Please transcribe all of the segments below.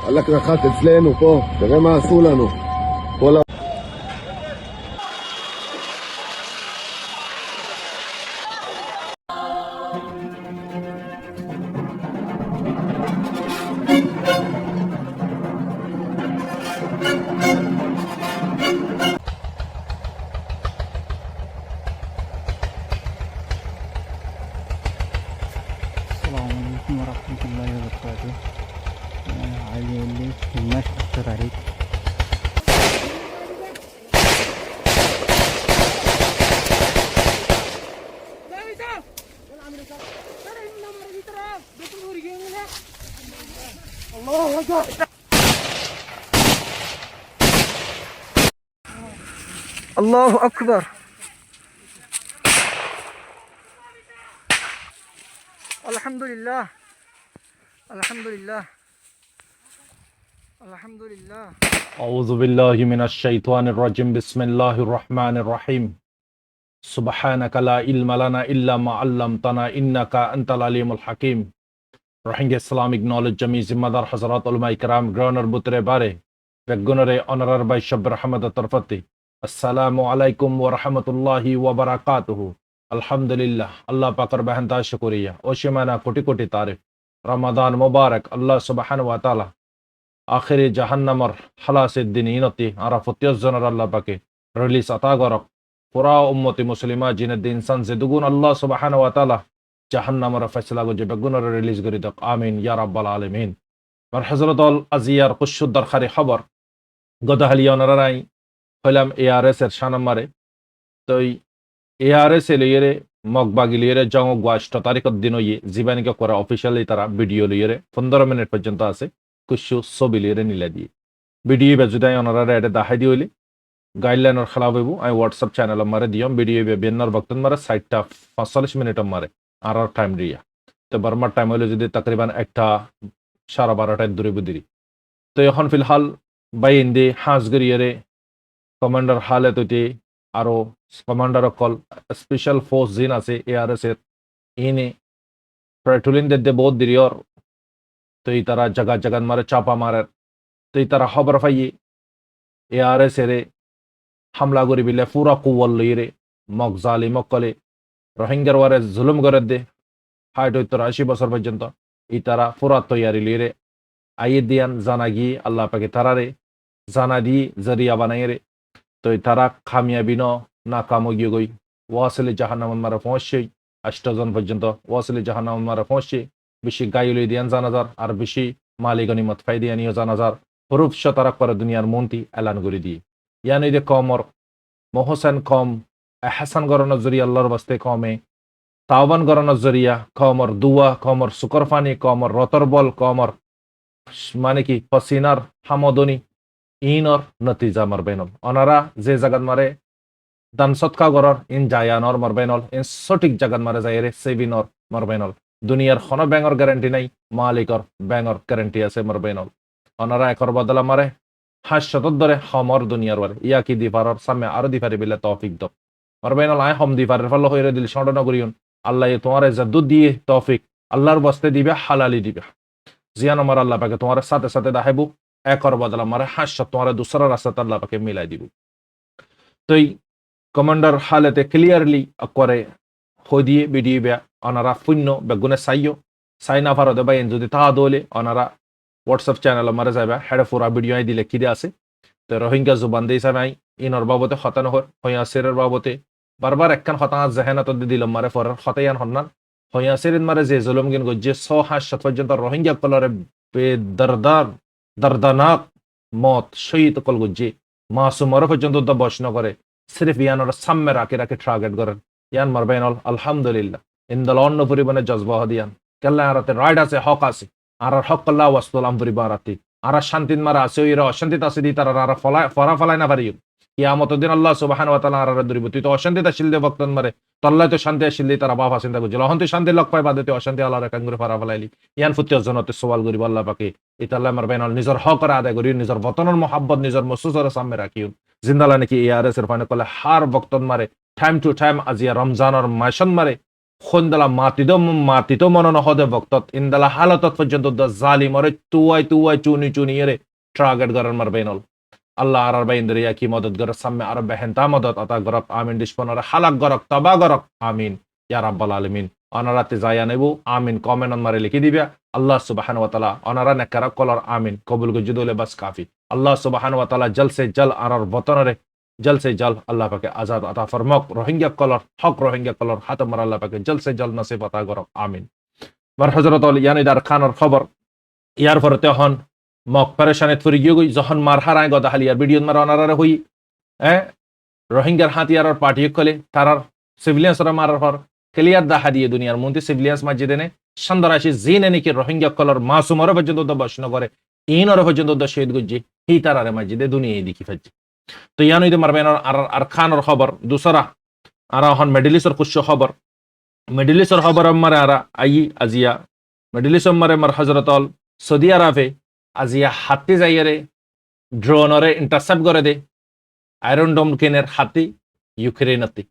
הלך נחת אצלנו פה, תראה מה עשו לנו. כל ה... Assalamualaikum warahmatullahi wabarakatuh. Ali Himas Tarik. Allahu Akbar. Alhamdulillah. Alhamdulillah. Alhamdulillah. أعوذ بالله من الشيطان الرجيم بسم الله الرحمن الرحيم سبحانك لا علم لنا إلا ما علمتنا إنك أنت العليم الحكيم Rohingya Islamic Knowledge Jami Zimmadar Hazrat Ulama Ikram Groner Butre Bare Begunare Honorar by Shabir Hamad Tarfati Assalamu alaikum wa rahmatullahi wa barakatuhu Alhamdulillah Allah Pakar Bahanta Shukuriya Oshimana Koti Koti Tarif Ramadan Mubarak Allah Subhanahu wa Ta'ala আখেরি জাহান্নামর হালাসের দিন ইনতি আরা ফতিয়াজ্জনার আল্লাহ পাকে release আতা করক পুরা উম্মতি মুসলিমা জিনের দিন ইনসান সে দুগুণ আল্লাহ সুবহানাহু ওয়া তাআলা জাহান্নামর ফয়সালা গজে বেগুনর রিলিজ করি দক আমিন ইয়া রাব্বাল আলামিন মার হযরতুল আজিয়ার কুশুদ্দার খারি খবর গদাহালিয়া নরাই হইলাম এআরএস এর শানামারে তো এআরএস এলিয়েরে মগবাগিলিয়েরে জং 8 তারিখের দিন হইয়ে জীবানিকা করা অফিশিয়ালি তারা ভিডিও লিয়েরে 15 মিনিট পর্যন্ত আছে কুশু সবিলিরে নিলা দিয়ে ভিডিও বেজুদাই অনারা এটা দাহাই দি হইলে গাইডলাইনের খেলাফ হইব আমি হোয়াটসঅ্যাপ চ্যানেল মারে দিয়ম ভিডিও বেন্নার বক্তন মারে 45 মিনিট মারে আর টাইম দিয়া তো বারমার টাইম হইলে যদি তকরিবান 1:12:30 দূরে বুদিরি তো এখন ফিলহাল বাই ইন্দি হাজগরিয়ারে কমান্ডার হালে তৈতে আরো কমান্ডার কল স্পেশাল ফোর্স জিন আছে এআরএস এর ইনে পেট্রোলিং দে বহুত দিরিয়র তো এই তারা জায়গা জায়গান মারে চাপা মারার তো এই তারা খবর পাইয়ে এআরএস এরে হামলা করি বিলে পুরা কুয়াল লইরে মক জালি মকলে রোহিঙ্গার ওয়ারে জুলুম করে দে 60-80 বছর পর্যন্ত এই তারা পুরা তৈয়ারি লইরে আইয়ে দিয়ান জানা গিয়ে আল্লাহ পাকে তারারে জানা দিয়ে জরিয়া বানাইরে তো এই তারা কামিয়াবি নাকাম গিয়ে গই ওয়াসলে জাহান্নাম মারা পৌঁছে 8 জন পর্যন্ত ওয়াসলে জাহান্নাম মারা পৌঁছে বেশি গাইলই দিয়ান জানাজার আর বেশি মালি গনিমত ফাই দিয়ানিও জানাজার হরুফ শতারাক করে দুনিয়ার মন্ত্রী এলান করে দিয়ে ইয়ানি দে কমর মহসেন কম এহসান গরনের জরিয়া আল্লাহর বাস্তে কমে তাওবান গরনের জরিয়া কমর দুয়া কমর সুকরফানি কমর রতরবল কমর মানে কি পসিনার হামদনি ইনর নতিজা মারবেনল অনারা যে জাগাত মারে দান সৎকা গরর ইন জায়ানর মারবেনল ইন সঠিক জাগাত মারে যায়রে সেবিনর মারবেনল দুনিয়ার কোনো ব্যাঙর গ্যারান্টি নাই মালিকর ব্যাঙর গ্যারান্টি আছে মারবেনল অনারা একর বদলা মারে 500 ধরে সমর দুনিয়ার বারে ইয়া কি দিফারর সামনে আরো দিফারে বিলে তৌফিক দ মারবেনল আয় হম দিফারের ফল হইরে দিল সন্ড নগরিয়ন আল্লাহ তোমার জাদুদ দিয়ে তৌফিক আল্লাহর বস্তে দিবে হালালি দিবে জিয়ান আমার আল্লাহ পাকে তোমার সাথে সাথে দেখাইবো একর বদলা মারে 500 তোমার দুসরা রাস্তা আল্লাহ পাকে মিলাই দিব তোই কমান্ডার হালতে ক্লিয়ারলি করে হই দিয়ে ভিডিও বে অনারা শূন্য বেগুনে চাই না পারো দেবা যদি তা দলে অনারা হোয়াটসঅ্যাপ চ্যানেল মারে যাবে হেডে ফুরা ভিডিও আই দিলে কিদে আছে তো রোহিঙ্গা জুবান দিয়ে হিসাবে আই ইনর বাবতে হতানো হইয়া সেরের বাবতে বারবার একখান হতা জেহেনাত দিলাম মারে ফরের হতাইয়ান হন্নান হইয়া সেরিন মারে যে জুলুম গিন গজ্জে 6-7 পর্যন্ত রোহিঙ্গা কলরে দর্দনাক মত শহীদ কল গজ্জে মাসুমর পর্যন্ত বসন করে সিরিফ ইয়ানোর সামনে রাখে টার্গেট করেন ইয়ান মারবেনল আলহামদুলিল্লাহ ইন্দল অন্য পরিমাণে জজবা দিয়ান কেল্লা আরাতে রাইট আছে হক আছে আর হক কল্লা ওয়াসতুলাম পরিবারাতি আর শান্তিন মারা আছে ওইরা অশান্তিত আছে দি তারা আর ফরা ফলাই না পারিও কিয়ামত দিন আল্লাহ সুবহানাহু ওয়া তাআলা আর দরিব তুই তো অশান্তিত আসিল দে বক্তন মারে তল্লাই তো শান্তি আসিল দি তারা বাবা চিন্তা করছিল হন তুই শান্তি লক পাই বাদে তুই অশান্তি আল্লাহর কাঙ্গুরে ফরা ফলাইলি ইয়ান ফুত্য জনতে সওয়াল করিব আল্লাহ পাকে ইতাল্লাহ মারবেনল নিজর হক আদায় করি নিজর বতনের মোহাব্বত নিজর মসুসর সামনে রাখিও জিন্দালা নাকি এআরএস এর ফানে কলে হার বক্তন মারে টাইম টু টাইম আজিয়া রমজানের মাসন মারে খন্দলা মাতিতো মনন হদে বক্তত ইন্দলা হালতত পর্যন্ত দ জালিমরে তুয়াই চুনি চুনিয়ে টার্গেট গরার মারবেনল আল্লাহ আরার বাইন্দরিয়া কি মদত গর সামনে আর বেহেনতা মদত আতা গরক আমিন ডিসপনর হালাক গরক তবা গরক আমিন ইয়া রাব্বাল আলামিন অনারাতে যায়া নেবো আমিন কমেন্ট মারে লিখে দিবা আল্লাহ সুবহানাহু ওয়া তাআলা অনারা নেকারা কলর আমিন কবুল গজুদলে বাস কাফি আল্লাহ সুবহানাহু ওয়া তাআলা জল সে জল আরার বতনরে জল সে জল আল্লাহ পাকে আজাদ আতা ফরমাক রোহিঙ্গা কলর হক রোহিঙ্গা কলর হাতম মার আল্লাহ পাকে জল সে জল নসিব আতা গরক আমিন মার হযরত ইয়ানিদার খানের খবর ইয়ার পরতে হন মক পেরেশানে ফুরি গই যখন মার হারায় গদা হালিয়ার ভিডিও মার অনারারে হই রোহিঙ্গার হাতিয়ার পার্টি কলে তারার সিভিলিয়ানসরা মারার পর ক্লিয়ার দাহা দিয়ে দুনিয়ার মধ্যে সিভিলিয়ান্স মসজিদে নে সন্দরাশি জিনে নাকি রোহিঙ্গা কলর মাসুমর পর্যন্ত বসন করে ইনর পর্যন্ত শহীদ গুজি হি তারারে মসজিদে দুনিয়া দেখি ফেলছে তো ইয়ান ইদে মারবেন আর খানর খবর দুসরা আর হন মেডিলিসর খুশ খবর মেডিলিসর খবর মারে আর আই আজিয়া মেডিলিসর মারে মার হযরতল সৌদি আরবে আজিয়া হাতি যাইয়ারে ড্রোনরে ইন্টারসেপ্ট করে দে আয়রন ডোম কেনের হাতি ইউক্রেনতে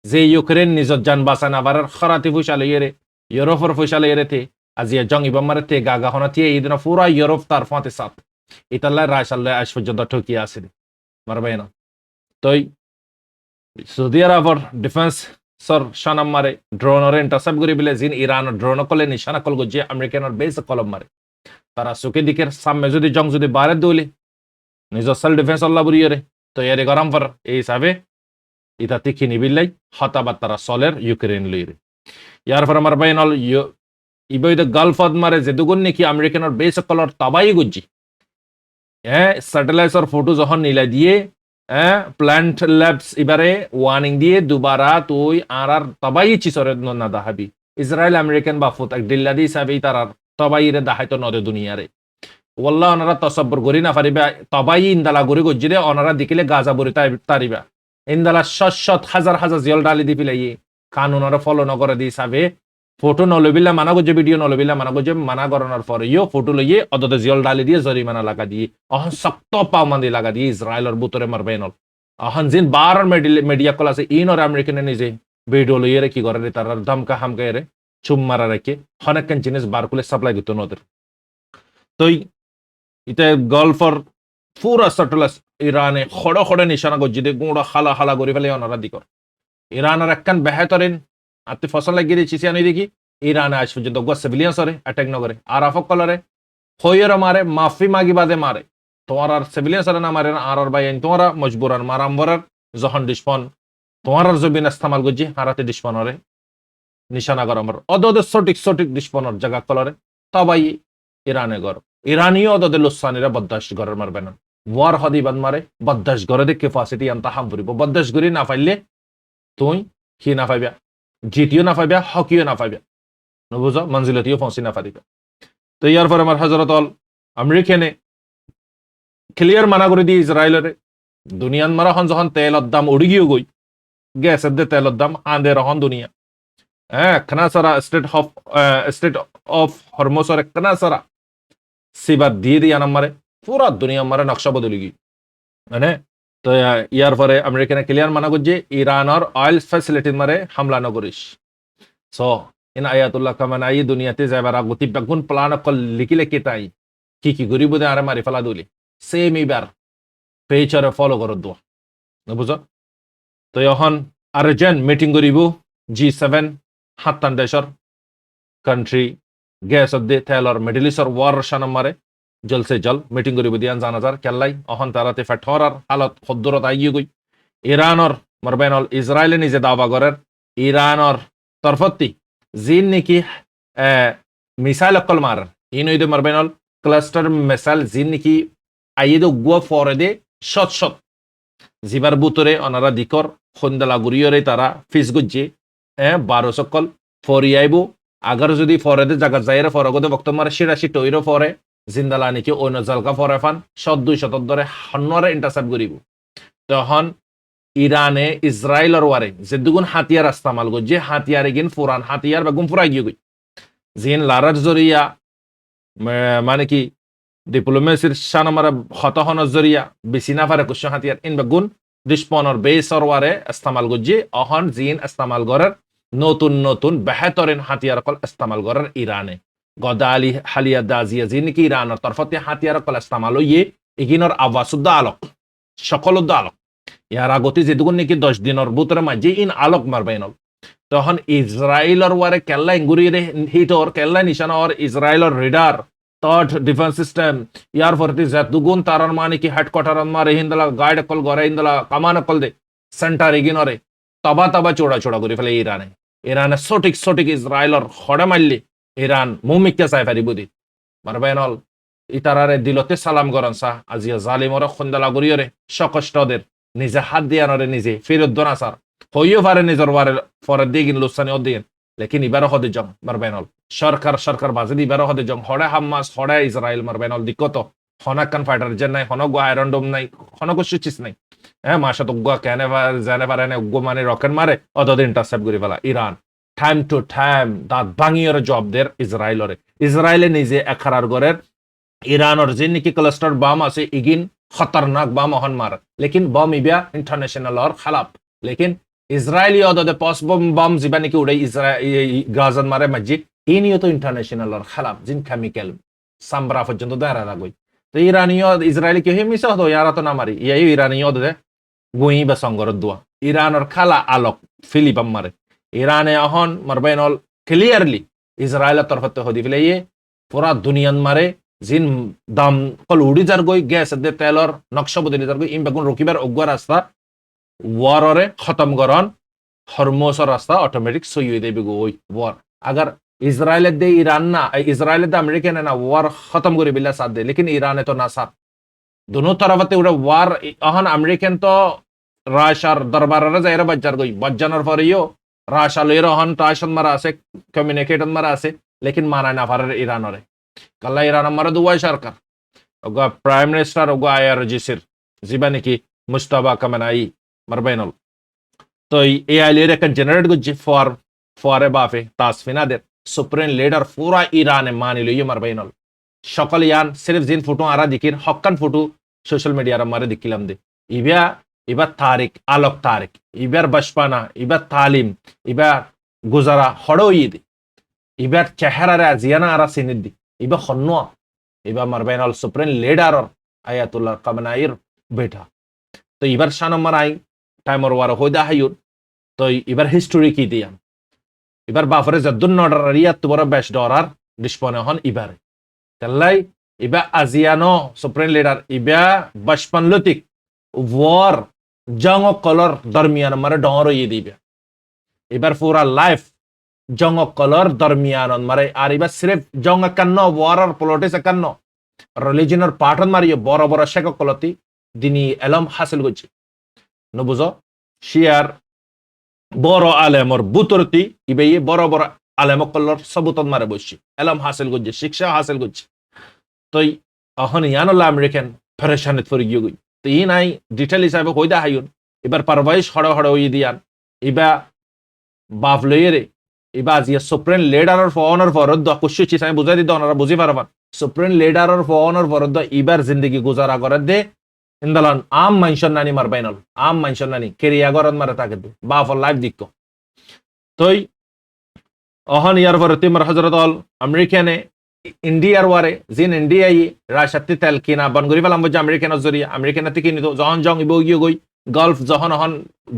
যে ইউক্রেন নিজত যান বাঁচান আবার খরাতি ফুসালে ইয়েরে ইউরোপর ফুসালে ইয়েরে থে আজিয়া জং ইবাম মারে থে গাগা হনা থিয়ে ইদিন পুরা ইউরোপ তার ফাঁতে সাত ইতাল্লাহ রায়সাল্লাহ আজ পর্যন্ত ঠকিয়ে আছে মারবাই না তই সৌদি আরবর ডিফেন্স সর শানাম মারে ড্রোনরে ইন্টারসেপ্ট করে বিলে জিন ইরান ড্রোন কলে নিশানা কল গজিয়ে আমেরিকানের বেস কলম মারে তারা চোখে দিকের সামনে যদি জং যদি বারে দৌলে নিজের সেলফ ডিফেন্স আল্লাহ বুড়িয়ে তো এরে গরম পর এই হিসাবে ইতা তিখি নিবিল্লাই হতাবাদ তারা সলের ইউক্রেন লইরে ইয়ার পর আমার বাইনল ইবৈদ গালফদ মারে যে দুগুন নাকি আমেরিকানের বেস কলর তাবাই গুজি স্যাটেলাইটসর ফটো যখন নিলা দিয়ে প্ল্যান্ট ল্যাবস এবারে ওয়ার্নিং দিয়ে দুবারা তুই আর তাবাই চিসরে না দাহাবি ইসরায়েল আমেরিকান বাফুত এক ডিল্লাদি হিসাবে তারার তবাইরে দাহাইতো নদে দুনিয়ারে ওয়াল্লাহ ওনারা তসব্বর করি না পারিবা তবাই ইন্দালা গড়ি গজ্জিরে ওনারা দেখিলে গাজা বরি তারিবা ইন্দালা শত হাজার হাজার জিয়ল ডালি দি পিলাই কানুন ফলো নকরে দি হিসাবে ফটো নলবিলা মানা গজ্জে ভিডিও নলবিলা মানা গজ্জে মানা করানোর পরে ইয়ে ফটো লইয়ে অদতে জিয়ল ডালি দিয়ে জরিমানা লাগা দিয়ে অহন শক্ত পাও মান্দি লাগা দিয়ে ইসরায়েলের বুতরে মারবে নল অহন জিন বার মিডিয়া কল আছে ইন আর আমেরিকানে নিজে ভিডিও লইয়ে কি করে তার ধমকা হামকা এরে চুম মারা রেখে অনেকখান জিনিস বার করে সাপ্লাই দিত নদের তই ইতে গল্ফর পুরা স্যাটেলাইট ইরানে খড়ে নিশানা গজ্জি দে গুঁড়া হালা হালা করে ফেলে অনারা দিকর ইরানের একখান বেহাতরিন আত্মি ফসল লাগিয়ে দিয়েছি আনি দেখি ইরানে আজ পর্যন্ত সিভিলিয়ান্স হরে অ্যাটাক নগরে আর আফক কলরে হইয়ের মারে মাফি মাগি বাদে মারে তোমার আর সিভিলিয়ান্স না মারে না আর বাই তোমারা মজবুরান মারাম্বরার যখন ডিসপন তোমার আর জবিন ইস্তেমাল গজ্জি হারাতে ডিসপন হরে নিশানা গরমর অদদে সঠিক ডিসপনের জায়গা কলরে তবাই ইরানে গর ইরানীয় অদদে লুসানিরা বদাস গরের মারবে না ওয়ার হদিবাদ মারে বদাস গরে দে ক্যাপাসিটি আনতা হাম ফুরিব বদাস গরি না পাইলে তুই কি না পাইবা জিতিও না পাইবা হকিও না পাইবা নবুঝ মঞ্জিলতিও পৌঁছি না পারিবা তো ইয়ার পর আমার হযরত আমেরিকানে ক্লিয়ার মানা করে দিয়ে ইসরায়েলের দুনিয়ান মারা হন যখন তেলের দাম উড়ি গিয়ে গই গ্যাসের দে তেলের দাম আঁদে রহন দুনিয়া খানাসারা স্টেট অফ হরমোসর খানাসারা সিবাদ দিয়ে দিয়ে নাম্বারে পুরা দুনিয়া মারে নকশা বদলি গই মানে তো ইয়ার পরে আমেরিকানে ক্লিয়ার মানা করছে ইরানের অয়েল ফ্যাসিলিটির মারে হামলা নগরিস সো ইন আয়াতুল্লাহ কামান আই দুনিয়াতে যাবার গতি বেগুন প্লান কল লিখিলে কেতাই কি গরিব দে আরে মারি ফেলা দুলি সেম এবার পেচারে ফলো করো দোয়া বুঝ তো এখন আর্জেন্ট মিটিং করিব G7 হাত্তান দেশর country gas of they তেলর middle store war শানাম মারে জলসে জল মিটিং করিব দিয়ান জানাজার কেল্লাই অহন তারাতে ফেঠরার হালত খদ্দরত আইয়ে গই ইরানর মারবেনল ইসরায়েলে নিজে দাবা করার ইরানর তরফতি জিন নাকি মিসাইল অকল মার ইনইদে মারবেনল ক্লাস্টার মিসাইল জিন নাকি আইয়ে গুয়া ফরে দে শত জিবার বুতরে অনারা দিকর খন্দালা গুরিয়রে তারা ফিস গুজ্জে 12 সকল ফরিয়াইব আগার যদি ফরেদে জায়গা যাইরে ফরগদে বক্তব্য মারে শিরাশি টইরো ফরে জিন্দালা নাকি অন্য জালকা ফরে ফান 200 ধরে হন্নরে ইন্টারসেপ্ট করিব তখন ইরানে ইসরায়েলের ওয়ারে যে দুগুণ হাতিয়ার ইস্তেমাল গজে হাতিয়ারে গিন ফুরান হাতিয়ার বেগুন ফুরাই গিয়ে গই জিন লারার জরিয়া মানে কি ডিপ্লোমেসির শানামারা হতহনের জরিয়া বেশি না পারে কুশ হাতিয়ার ইন বেগুন ডিসপনের বেসর ওয়ারে ইস্তেমাল গজে অহন জিন ইস্তেমাল গরের নতুন নতুন বেহতরিন হাতিয়ার কল ইস্তেমাল করার ইরানে গদা আলী হালিয়া দাজিয়া যি নেকি ইরানের তরফতে হাতিয়ার কল ইস্তেমাল ইয়ে ইগিনর আবাসুদ্দ আলোক সকলুদ্দ আলোক ইয়ার আগতে যেদুগুন নাকি 10 দিনের ভিতরে মাঝে ইন আলোক মারবাইনল তখন ইসরায়েলের ওয়ারে কেল্লা ইঙ্গুরিরে হিটর কেল্লা নিশানর ইসরায়েলের রেডার থার্ড ডিফেন্স সিস্টেম ইয়ার ফরতি যেদুগুন তারার মানে কি হেডকোয়ার্টার মারে হিন্দলা গাইড কল গরে হিন্দলা কামান কল দে সেন্টার ইগিনরে তবা তবা চোড়া চোড়া করে ফেলে ইরানে সঠিক সঠিক ইসরায়েলের হড়ে মারলি ইরান মুমিককে চাই ফারি বুদি মারবাইনল ইতারারে দিলতে সালাম গরন সা আজিয়া জালিমর খন্দলা গরিয়রে সকষ্টদের নিজে হাত দিয়ানরে নিজে ফেরত দোনা সার হইও পারে নিজের ওয়ারে ফরে দিগিন লুসানি অদিন লেকিন ইবার হদে জং মারবাইনল সরকার বাজে ইবার হদে জং হড়ে হাম্মাস হড়ে ইসরায়েল মারবাইনল দিকত হনাকান ফাইটার জেন নাই হনক আয়রন ডোম নাই হনক সুচিস নাই হ্যাঁ মাসা তো কেনে জানে পারে না মানে রকেট মারে অতদিন ইন্টারসেপ্ট করে ফেলা ইরান টাইম টু টাইম দাঁত ভাঙিয়র জব দের ইসরায়েলে নিজে এখারার গড়ের ইরানের যে নাকি ক্লাস্টার বাম আছে ইগিন খতরনাক বাম হন মার লেকিন বম ইবিয়া ইন্টারন্যাশনাল আর খালাপ লেকিন ইসরায়েলি অদে পস বম জিবা নাকি উড়াই গাজান মারে মসজিদ ইনিও তো ইন্টারন্যাশনাল আর খালাপ জিন কেমিক্যাল সাম্বরা পর্যন্ত দেখা রাখবই তো ইরানীয় ইসরায়েলি কেউ মিশা হতো ইয়ারা তো না মারি ইয়াই ইরানীয় দে গুই বা সঙ্গর দোয়া ইরানের খালা আলোক ফিলিপাম মারে ইরানে অহন মারবাইনল ক্লিয়ারলি ইসরায়েলের তরফতে হদি ফেলে পুরা দুনিয়ান মারে জিন দাম কল উড়ি যার গই গ্যাস দে তেলর নকশা বদলি যার গই ইম বেগুন রকিবার অগ্য রাস্তা ওয়াররে খতম করন হরমোসর রাস্তা অটোমেটিক সই দেবে গই ওয়ার আগার ইসরায়েলের দে ইরান না ইসরায়েলের দে আমেরিকান না ওয়ার খতম করে বিল্লা সাথ দে লেকিন ইরানে তো না সাথ दोनों तरफते उड़ा वार अहन अमेरिकन तो राशार दरबार जायरा बज्जार गई बज्जानर फरियो राशा लेरो हन ताशन मरा से कम्युनिकेटन मरा से लेकिन माना ना फर ईरान रे कल्ला ईरान मरा दुआ सरकार ओगा प्राइम मिनिस्टर ओगा आयर जिसिर जिबानी की मुस्तफा कमनाई मरबैनल तो ए आइले रे जनरेट गु फॉर बाफे तासफिना दे सुप्रीम लीडर पूरा ईरान मानी लियो मरबैनल সকল ইয়ান সিরিফ জিন ফটো আরা দিকির হক্কান ফটো সোশ্যাল মিডিয়ার মারে দিকিলাম দে ইবা তারিক আলোক তারিক ইবার বশপানা ইবা তালিম ইবা গুজারা হড়ো ইদি ইবার চেহারারে জিয়ানা আরা সিনিদি ইবা খন্নো ইবা মারবাইনাল সুপ্রিম লিডার আয়াতুল্লাহ কামনাইর বেটা তো ইবার শানমার আই টাইমর ওয়ার হইদা হাইউর তো ইবার হিস্টোরি কি দিয়াম ইবার বাফরে জদ্দুন নডার রিয়াত বড় বেশ ডরার ডিসপনে হন ইবারে তাল্লাই ইবা আজিয়ানো সুপ্রিম লিডার ইবা বশপন লতিক ওয়ার জঙ্গ কলর দরমিয়ান মারে ডর ইয়ে দিবে এবার পুরা লাইফ জঙ্গ কলর দরমিয়ান মারে আর এবার সিরেফ জঙ্গ কান্ন ওয়ারার পলিটিক্স কান্ন রিলিজনের পাঠন মারিয়ে বড় বড় শেখ কলতি দিনী এলম হাসিল করছে নবুঝ শিয়ার বড় আলেমর বুতরতি ইবে বড় বড় আলেম কলর সবুতন মারে বসছি এলম হাসিল করছে শিক্ষা হাসিল করছে তো অহন ইয়ানুল্লাহ আমেরিকান ফেরেশানিত ফরি গিয়ে গই তো ই নাই ডিটেল হিসাবে কইদা হাইউন এবার পারভাইশ হড় হড় ওই দিয়ান ইবা বাপ লইরে ইবা আজিয়া সুপ্রিম লিডারের ফোনের ফরদ কুশি চিস আমি বুঝাই দিতে ওনারা বুঝি পারবান সুপ্রিম লিডারের ফোনের ফরদ ইবার জিন্দগি গুজারা করে দে ইন্দালান আম মাইনশন নানি মারবাইনল আম মাইনশন নানি কেরিয়া গরদ মারে তাকে দে বাফর লাইফ দিক তোই অহন ইয়ার পরে তিমর হজরত অল আমেরিকানে ইন্ডিয়ার ওয়ারে জিন ইন্ডিয়াই রাশাতি তেল কিনা বন গরি পেলাম বুঝে আমেরিকানের জরিয়া আমেরিকানাতে কিনি তো যখন জং ইব গিয়ে গই গলফ যখন হন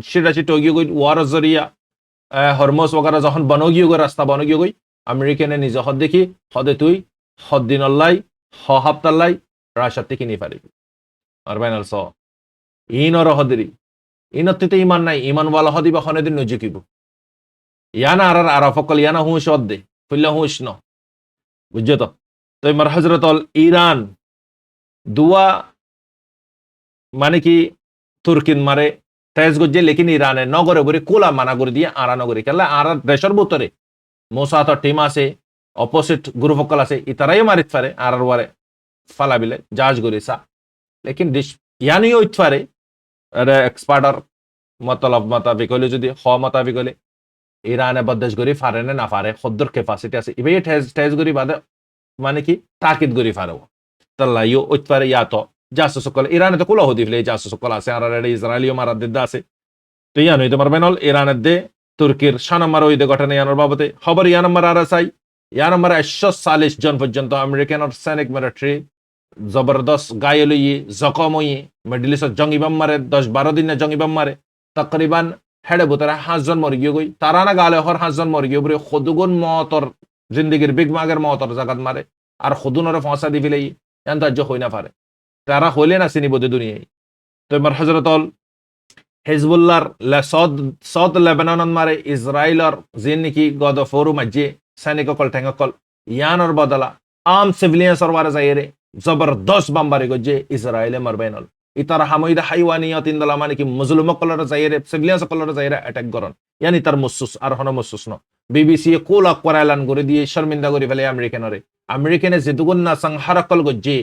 সিরাশি টগিয়ে গই ওয়ারের জরিয়া হরমোস ওগারা যখন বনগিয়ে গই রাস্তা বনগিয়ে গই আমেরিকানে নিজ হদ দেখি হদে তুই হদ দিন অল্লাই হ হাপ্তাল্লাই রাশাতি কিনি পারিবি আর বাইনাল স ইনর হদেরি ইনতিতে ইমান নাই ইমান ওয়ালা হদিবা হনে দিন নজিকিব ইয়ানা আর আরাফকল ইয়ানা হুঁশ অদ্দে ফুল্লা হুঁশ ন বুঝছো তো তো মার হজরত ইরান দুয়া মানে কি তুর্কিন মারে তেজ গজ্জে লেকিন ইরানে নগরে বরে কোলা মানা করে দিয়ে আরা নগরে কেলা আর দেশের ভিতরে মোসাত টিম আছে অপোজিট গ্রুপকল আছে ইতারাই মারিত পারে আর ওয়ারে ফালা বিলে জাজ গরিসা লেকিন ইয়ানিও ইত পারে এক্সপার্টার মতলব মোতাবিক হলে যদি হ মোতাবিক হলে ইরানে বদেশ গরি ফারে না ফারে খদ্দর ক্যাপাসিটি আছে ইবে টেজ গরি বাদে মানে কি তাকিদ গরি ফারে তাল্লাইও ওই পারে ইয়া তো জাসু সকল ইরানে তো কোলা হদি ফেলে জাসু সকল আছে আর ইসরায়েলিও মারা দিদা আছে তো ইয়া নই তোমার বেনল ইরানের দে তুর্কির 6 নম্বর ওই ঘটনা ইয়ানোর বাবদে খবর 1 নম্বর আর চাই 1 নম্বর 140 জন পর্যন্ত আমেরিকান সৈনিক মিলিটারি জবরদস্ত গায়ে লইয়ে জখম হইয়ে মিডল ইস্ট জঙ্গি বাম মারে 10-12 দিন জঙ্গি বাম মারে তকরিবান হেডে বুতারা 5 জন মরে গিয়ে গই তারা না গালে হর 5 জন মরে গিয়ে বলে খুদগুন মতর জিন্দেগির বিগ মাগের মতর জাগাত মারে আর খুদুনরে ফাঁসা দি ফেলাই এন তাজ্য হই না পারে তারা হইলে না চিনি বোধে দুনিয়ায় তো এবার হযরতল হিজবুল্লাহর সদ লেবানন মারে ইসরায়েলর জিন নাকি গদ ফোরু মাঝে সৈনিক কল ঠেঙ্গ কল ইয়ানোর বদলা আম সিভিলিয়ান সরবার যাইরে জবরদস্ত বাম্বারি গজে ইসরায়েলে মারবেনল ইতার হামইদা হাইওয়ানিয়ত ইনদলা মানে কি মুসলিম কলর যাইরে সিভিলিয়ান কলর যাইরে অ্যাটাক করন ইয়ানি তার মুসুস আর হন মুসুস ন বিবিসি কোল আকবার এলান করে দিয়ে শর্মিন্দা করে ফেলে আমেরিকানে যেতুগুন না সংহার কল গজে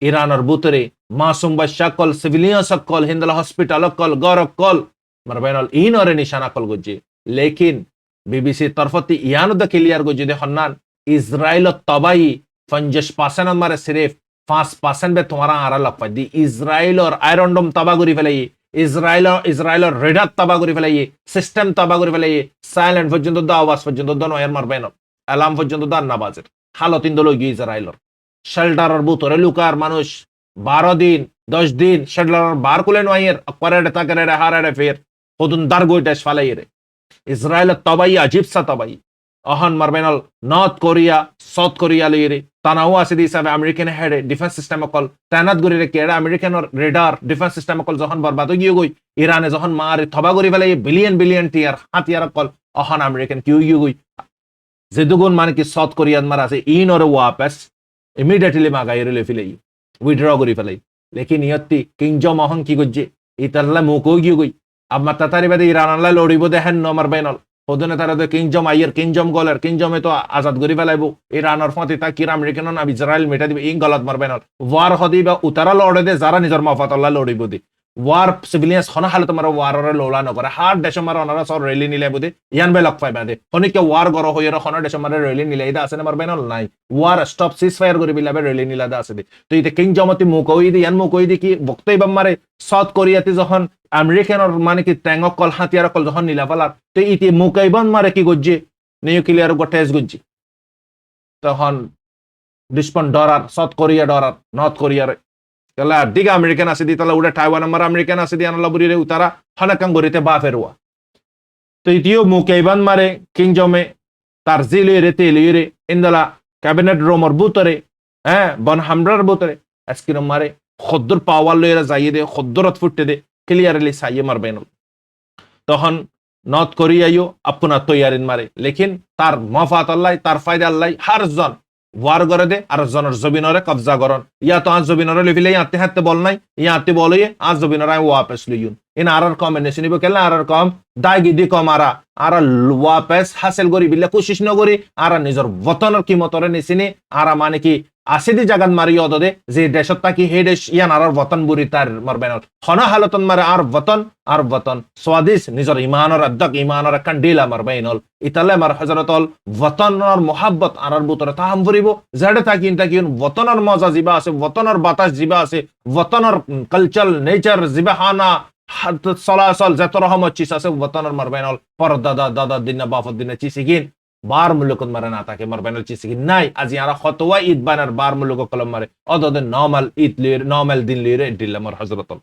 ইরানের বুতরে মাসুম বাদশা কল সিভিলিয়ান কল হিন্দলা হসপিটাল কল গরক কল মারবেনল ইনরে নিশানা কল গজে লেকিন বিবিসি তরফতি ইয়ানুদ ক্লিয়ার গজে দে হন্নান ইসরায়েল তবাই 50% মারে সিরিফ 5% বে তোমারা আরা লগ পাই দি ইসরায়েল আর আয়রন ডোম তাবা করি ফেলাই ইসরায়েল রেডার তাবা করি ফেলাই সিস্টেম তাবা করি ফেলাই সাইলেন্ট পর্যন্ত দা আওয়াজ পর্যন্ত দন এর মারবেনল অ্যালার্ম পর্যন্ত দা না বাজের হালত ইন্দলো গি ইসরায়েল শেল্টারের বুতরে লুকার মানুষ 12 দিন 10 দিন শেল্টারের বার কুলে নয়ের আকবারে তাকরে হারারে ফের খুদুন দার গোইটাস ফালাইরে ইসরায়েল তবাই আজিব সা তবাই অহন মারবেনল নর্থ কোরিয়া সাউথ কোরিয়া লইরে তানাও আছে দি সাবে আমেরিকান হেডে ডিফেন্স সিস্টেম কল তানাত গরিরে কেডা আমেরিকান রেডার ডিফেন্স সিস্টেম কল যখন বরবাদ গিয়ে গই ইরানে যখন মারে থবা গরি ফেলাই বিলিয়ন টিয়ার হাতিয়ার কল অহন আমেরিকান কিউ গিয়ে গই যেদুগুন মানে কি সাউথ কোরিয়ান মার আছে ইন ওর ওয়াপস ইমিডিয়েটলি মাগাইরে লে ফেলাই উইথড্র করি ফেলাই লেকিন ইয়ত্তি কিংজম অহন কি গজ্জে ইতাল্লা মুকো গিয়ে গই আম্মা তাতারি বাদে ইরান আল্লাহ লড়িব দেখেন ন মারবেনল ওদনে তারা তো কিংজম আইয়ের কিংজম গলের কিংজমে তো আজাদ করি ফেলাইব ইরানের ফতে তা কির আমেরিকান না ইসরায়েল মেটা দিবে ইং গলত মারবেনল ওয়ার হদি বা উতারা লড়ে দে যারা নিজের মাফাত আল্লাহ লড়িব দি ওয়ার সিভিলিয়ান্স হনা হালত মার ওয়াররে লোলা নকরে হার দেশ মার অনারা সর রেলি নিলে বুদে ইয়ান বে লক পাইবা দে হনিকে ওয়ার গর হইরা হনা দেশ মার রেলি নিলে ইদা আছে না মারবেনল নাই ওয়ার স্টপ সিজ ফায়ার করি বিলাবে রেলি নিলা দা আছে দে তো ইতে কিংজমতি মুকই দি ইয়ান মুকই দি কি বক্তই বাম মারে সাউথ কোরিয়াতে যখন আমেরিকানের মানে কি ট্যাঙ্ক কল হাতিয়ার কল যখন নিলা ফেলার তো ইতি মুকাইবান মারে কি গজ্জে নিউক্লিয়ার গটেজ গজ্জে তখন ডিসপন ডরার সাউথ কোরিয়া ডরার নর্থ কোরিয়ার তাহলে দিকে আমেরিকান আছে দি তাহলে উড়ে টাইওয়ান আমার আমেরিকান আছে দি আনলা বুড়ি উতারা হনাকাং গরিতে বা ফেরুয়া তো ইতিও মুকাইবান মারে কিংজমে তার জিলিরে তেলিরে ইন্দলা ক্যাবিনেট রোমর বুতরে হ্যাঁ বন হামরার বুতরে আজকির মারে খদ্দুর পাওয়ার লইরা যাইয়ে দে খদ্দুরত ফুটতে দে ক্লিয়ারলি সাইয়ে মারবেন তখন নর্থ কোরিয়াইও আপনা তৈয়ারিন মারে লেকিন তার মফাত আল্লাহ তার ফায়দা আল্লাহ হার জন ওয়ার করে দে আর জনের জবিনরে কবজা করন ইয়া তো আজ জবিনরে লিফিলে ইয়াতে হাতে বল নাই ইয়াতে বলে আজ জবিনরে ওয়াপস লইউন ইন আরার কম্বিনেশন নিব কেলা আরার কম দাগি দি কম আর ওয়াপস হাসিল করি বিলে কোশিশ ন করি আর নিজর বতনের কিমতরে নিছিনি আর মানে কি আসিদি জাগাত মারি অদদে যে দেশত তাকি হে দেশ ইয়ান আর বতন বুরি তার মারবেন হনা হালতন মারে আর বতন স্বাদিস নিজর ইমানর আদক ইমানর কান্ডিলা মারবেন ইতালে মার হযরতল বতনর মোহাব্বত আর বুতরে তাহাম ফুরিব জেডে তাকিন বতনর মজা জিবা আছে বতনর বাতাস জিবা আছে বতনর কালচার নেচার জিবাহানা চলাচল যত রহমত চিজ আছে বতনর মারবেন পর দাদা দিন বাফত দিনে চিসিগিন বার মুলুকত মারে না তাকে মারবেন চিসিগিন নাই আজি আর খতওয়া ঈদ বানার বার মুলুক কলম মারে অদদে নরমাল ঈদ লির নরমাল দিন লিরে দিলামর হযরতল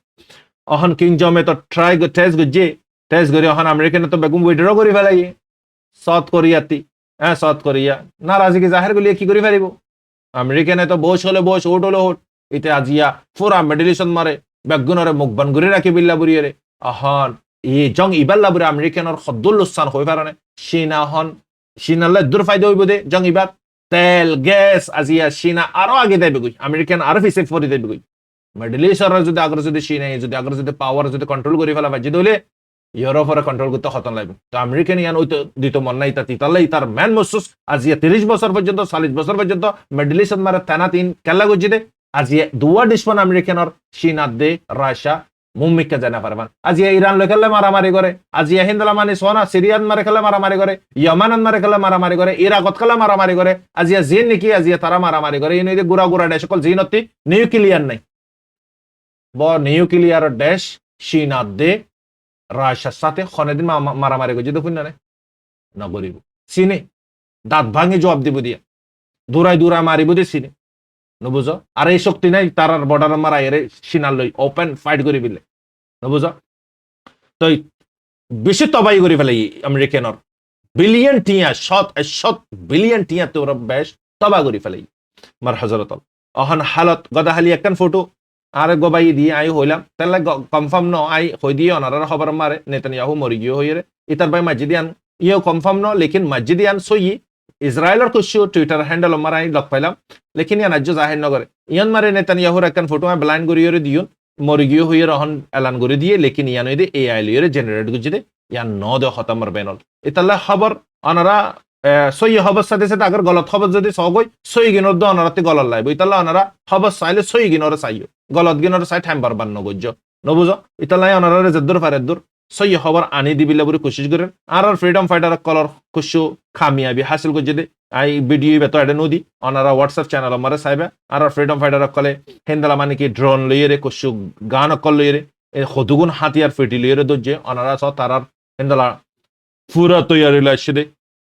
অহন কিংজমে তো ট্রাই টেস্ট গরি অহন আমেরিকানে তো বেগুম উইথড্র করি ফেলাই সাউথ কোরিয়া নারাজগি জাহির গলিয়ে কি করি ফেলিব আমেরিকানে তো বস হলে বস ওট হলে ওট ইতে আজিয়া পুরা মেডিলেশন মারে বেগুনরে মুখবান ঘুরে রাখি বিল্লা বুড়িয়ে অহন ই জং ইবাল্লা বুড়ি আমেরিকানর খদ্দুল্লুসান হয়ে পারে চীনাল্লা দূর ফায়দা হইব দে জং ইবাদ তেল গ্যাস আজিয়া চীনা আরো আগে দেবে গই আমেরিকান আরো ফিসে ফরি দেবে গই মেডিলেশন যদি আগর যদি চীনা যদি আগর যদি পাওয়ার যদি কন্ট্রোল করে ফেলা বাজি দলে ইউরোপরে কন্ট্রোল করতে খতন লাগবে তো আমেরিকান ইয়ান ওই তো দিত মন নাই তিতাল্লাই তার ম্যান মসুস আজিয়া 30 বছর পর্যন্ত 40 বছর পর্যন্ত মেডিলেশন মারে তেনা তিন কেলা গজি দে আজিয়া দুয়া ডিসপন আমেরিকানর চীনা দে রাশিয়া মুম্মিককে জানা পারবান আজিয়া ইরান লই খেলে মারামারি করে আজিয়া হিন্দলা মানে সোনা সিরিয়ান মারে খেলে মারামারি করে ইয়েমেন মারে খেলে মারামারি করে ইরাকত খেলে মারামারি করে আজিয়া জিন নাকি আজিয়া তারা মারামারি করে এই নইতে গুড়া দেশ সকল জিনতি নিউক্লিয়ার নাই নিউক্লিয়ার দেশ চীনা দে রাশিয়ার সাথে খনেদিন মারামারি করে যদি শুন না নগরিব চিনে দাঁত ভাঙে জবাব দিব দিয়া দূরায় মারিব দিয়ে চিনে নবুঝ আর এই শক্তি নাই তার বর্ডার মারাই এর সিনাল লই ওপেন ফাইট করি বিলে নবুঝ তো বেশি তবাই করি ফেলে আমেরিকানর বিলিয়ন টিয়া শত বিলিয়ন টিয়া তোর বেশ তবা করি ফেলে মার হজরত অহন হালত গদাহালি একখান ফটো আর গবাই দিয়ে আই হইলাম তাহলে কনফার্ম ন আই হই দিয়ে অনারার খবর মারে নেতানিয়াহু মরি গিয়ে হইরে ইতার ভাই মসজিদিয়ান ইয়েও কনফার্ম ন লেকিন মসজিদিয়ান সই ইসরায়েলের কুশু টুইটার হ্যান্ডেল মারাই লগ পাইলাম লেকিন ইয়ান আজ্য জাহির নগরে ইয়ান মারে নেতানিয়াহুর একখান ফটো আমি ব্লাইন্ড করিয়ে দিও মরি গিয়ে হইয়ে রহন এলান করে দিয়ে লেকিন ইয়ান হইতে এআই লিয়ে জেনারেট গুজিদে ইয়ান ন দে খতামর বেনল ইতাল্লা খবর অনারা সই খবর সাথে সাথে আগর গলত খবর যদি সগই সই গিনর দ অনারাতে গলত লাইব ইতাল্লা অনারা খবর চাইলে সই গিনর চাইও গলত গিনর চাই ঠাইম বারবার নগজ্য নবুঝ ইতাল্লাই অনারা জেদ্দুর ফারেদ্দুর সই খবর আনি দিবিলে বলে কোশিশ করেন আর ফ্রিডম ফাইটার কলর কুশু খামিয়াবি হাসিল করছে দে আই ভিডিও বেতো এটা নদী অনারা হোয়াটসঅ্যাপ চ্যানেল মারে চাইবে আর ফ্রিডম ফাইটার কলে হেন্দালা মানে কি ড্রোন লইয়ে কুশু গান অকল লইয়ে সদুগুণ হাতিয়ার ফেটি লইয়ে দর্জে অনারা চ তারার হেন্দালা পুরা তৈয়ারি লাইছে দে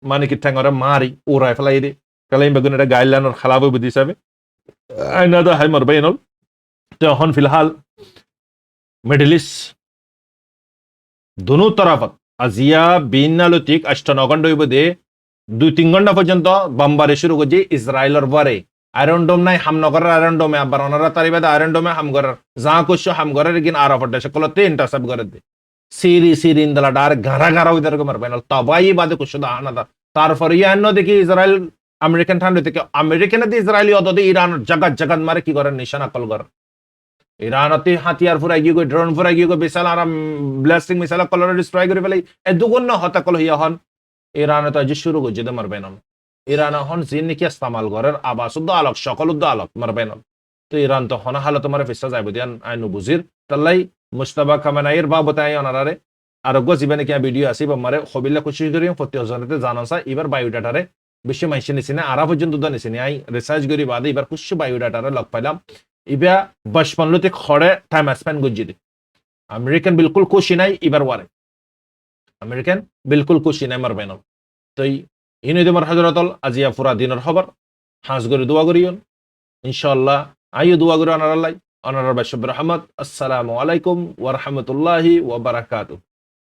মানে কি ঠেঙরে মারি উড়াই ফেলাই দে কালাই বেগুন এটা গাইডলাইনের খেলাবো বুদ্ধি হিসাবে আইনা দা হাই মারবাই নল তো এখন ফিলহাল মিডল ইস্ট দুনো তরফত আজিয়া বিনালতিক 8-9 ঘন্টা হইব দে 2-3 ঘন্টা পর্যন্ত বম্বারে শুরু করছে ইসরায়েলের বারে আয়রন ডোম নাই হামনগরের আয়রন ডোমে আবার অনারা তারিবাদে আয়রন ডোমে হামগরের যা করছো হামগরের গিন আরাফট দেশে কলতে ইন্টারসেপ্ট করে দে সিরি ইন্দলা ডার গারা হইদার কো মারবে না তবাই বাদে কুশো দা আনাদা তারপরে ইয়ান্ন দেখি ইসরায়েল আমেরিকান ঠান্ডা থেকে আমেরিকানে দি ইসরায়েলি অদতে ইরান জগৎ মারে কি করে নিশানা কল করে ইরানতে হাতিয়ার ফুরাই গিয়ে ড্রোন ফুরাই গিয়ে বিশাল আর ব্লাস্টিং মিসাইল কলর ডিস্ট্রয় করে ফেলাই এ দুগুণ হতা কল হইয়া হন ইরানে তো আজ শুরু করছে দে মারবে না ইরান হন জিন নাকি ইস্তেমাল করার আবাস উদ্দ আলোক সকল উদ্দ আলোক মারবে না তো ইরান তো হন হালত মারে ফিসা যাইব দিয়ান আইনু বুজির তাল্লাই মুস্তাবা খামেনাইর বাবতে আই অনারারে আরোগ্য জীবনে কি ভিডিও আসিব মারে খবিল্লা খুশি করি প্রতি অজনতে জানাসা এবার বায়োডাটারে বেশি মাইসে নিছিনে আরা পর্যন্ত তো নিছিনে আই রিসার্চ করি বাদে এবার খুশি বায়োডাটারে লগ পাইলাম ইবা 55 খড়ে টাইম স্পেন্ড করছি আমেরিকান বিলকুল খুশি নাই এবার ওয়ারে আমেরিকান বিলকুল খুশি নাই মারবে না তো ইনি তোমার হজরতল আজিয়া ফুরা দিনের খবর হাঁস করে দোয়া করিও ইনশাআল্লাহ আইও দোয়া করি অনার আল্লাহ অনার বাইশব রহমত আসসালামু আলাইকুম ওয়া রাহমাতুল্লাহি ওয়া বারাকাতুহু